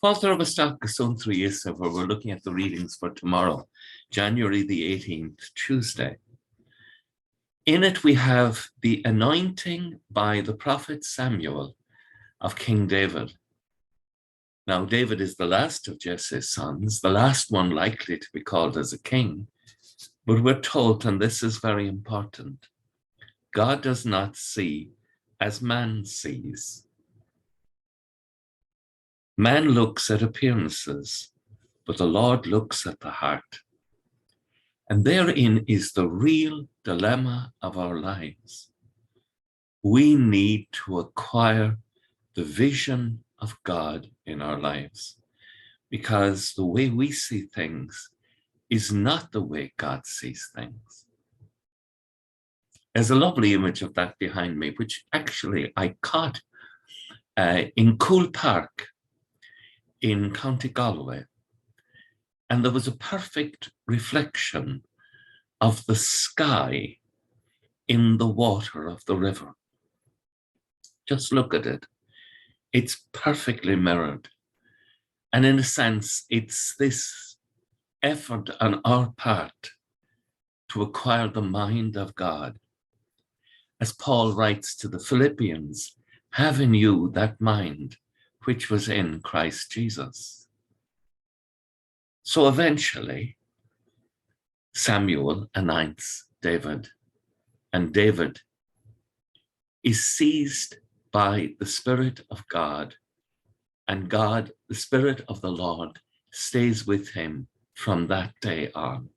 Folklore Suantraí Íosa, where we're looking at the readings for tomorrow, January the 18th, Tuesday. In it we have the anointing by the prophet Samuel of King David. Now, David is the last of Jesse's sons, the last one likely to be called as a king. But we're told, and this is very important, God does not see as man sees. Man looks at appearances, but the Lord looks at the heart. And therein is the real dilemma of our lives. We need to acquire the vision of God in our lives, because the way we see things is not the way God sees things. There's a lovely image of that behind me, which actually I caught in Cool Park in County Galway. And there was a perfect reflection of the sky in the water of the river. Just look at it. It's perfectly mirrored. And in a sense, it's this effort on our part to acquire the mind of God. As Paul writes to the Philippians, have in you that mind which was in Christ Jesus. So eventually, Samuel anoints David, and David is seized by the Spirit of God, and God, the Spirit of the Lord, stays with him from that day on.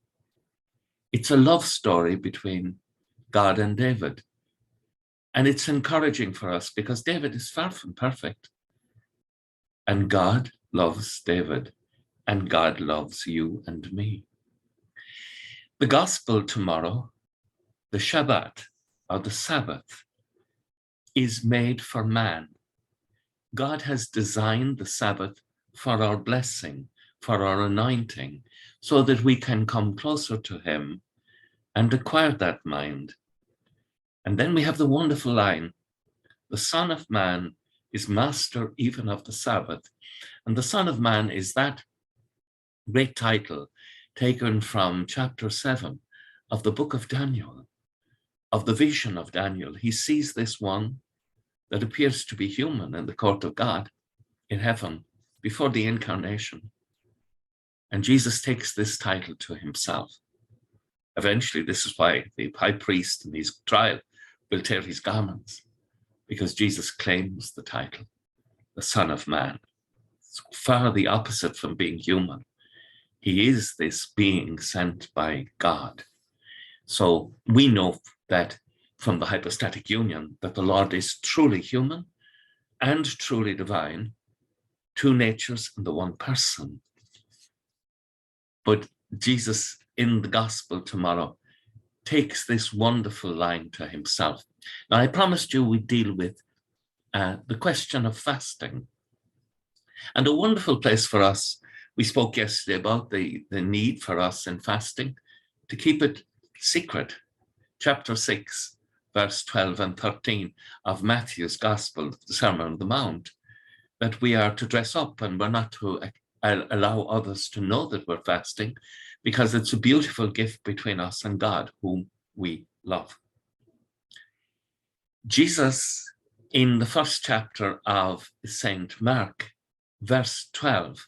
It's a love story between God and David, and it's encouraging for us because David is far from perfect, and God loves David, and God loves you and me. The gospel tomorrow, the Shabbat, or the Sabbath, is made for man. God has designed the Sabbath for our blessing, for our anointing, so that we can come closer to him and acquire that mind. And then we have the wonderful line, the Son of Man is master even of the Sabbath. And the Son of Man is that great title taken from chapter 7 of the book of Daniel, of the vision of Daniel. He sees this one that appears to be human in the court of God in heaven before the incarnation. And Jesus takes this title to himself. Eventually, this is why the high priest in his trial will tear his garments, because Jesus claims the title, the Son of Man. It's far the opposite from being human. He is this being sent by God. So we know that from the hypostatic union that the Lord is truly human and truly divine, two natures in the one person. But Jesus in the gospel tomorrow takes this wonderful line to himself. Now, I promised you we'd deal with the question of fasting. And a wonderful place for us, we spoke yesterday about the need for us in fasting to keep it secret. Chapter 6, verse 12 and 13 of Matthew's Gospel, the Sermon on the Mount, that we are to dress up and we're not to allow others to know that we're fasting, because it's a beautiful gift between us and God, whom we love. Jesus, in the first chapter of St. Mark, verse 12,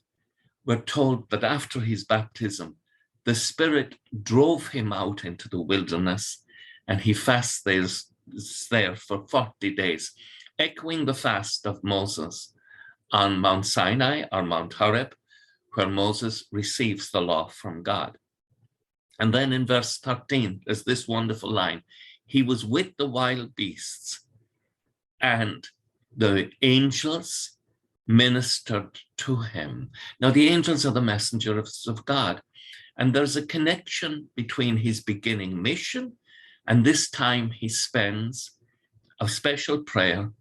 we're told that after his baptism, the Spirit drove him out into the wilderness, and he fasted there for 40 days, echoing the fast of Moses on Mount Sinai or Mount Horeb, where Moses receives the law from God. And then in verse 13, there's this wonderful line, he was with the wild beasts, and the angels ministered to him. Now, the angels are the messengers of God, and there's a connection between his beginning mission and this time he spends a special prayer,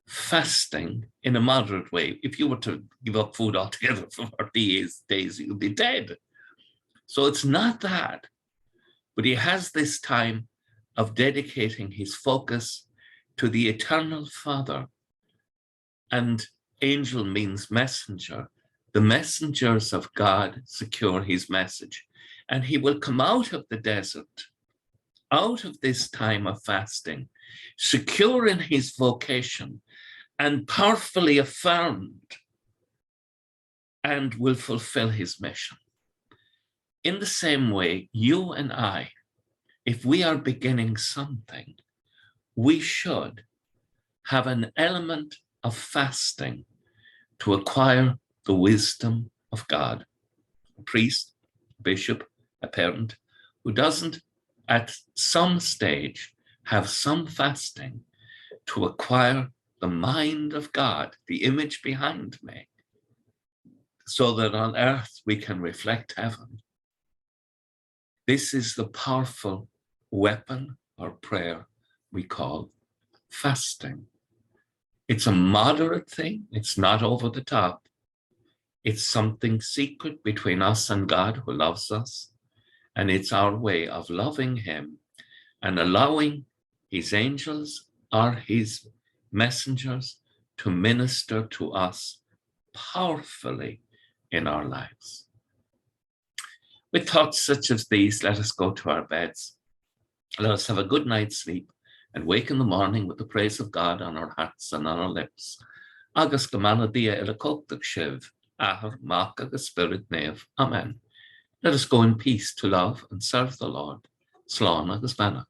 fasting in a moderate way. If you were to give up food altogether for 40 days, you'd be dead. So it's not that, but he has this time of dedicating his focus to the eternal Father. And angel means messenger, The messengers of God secure his message, and he will come out of the desert, out of this time of fasting, secure in his vocation and powerfully affirmed, and will fulfill his mission. In the same way, you and I, if we are beginning something, we should have an element of fasting to acquire the wisdom of God. A priest, a bishop, a parent who doesn't at some stage have some fasting to acquire the mind of God, the image behind me, so that on earth we can reflect heaven. This is the powerful weapon or prayer we call fasting. It's a moderate thing. It's not over the top. It's something secret between us and God who loves us. And it's our way of loving him and allowing his angels or his messengers to minister to us powerfully in our lives. With thoughts such as these, let us go to our beds. Let us have a good night's sleep and wake in the morning with the praise of God on our hearts and on our lips. Agus gemana dia ilakoktak shiv, ahar mak agus spirit nev. Amen. Let us go in peace to love and serve the Lord. Slán agus bana.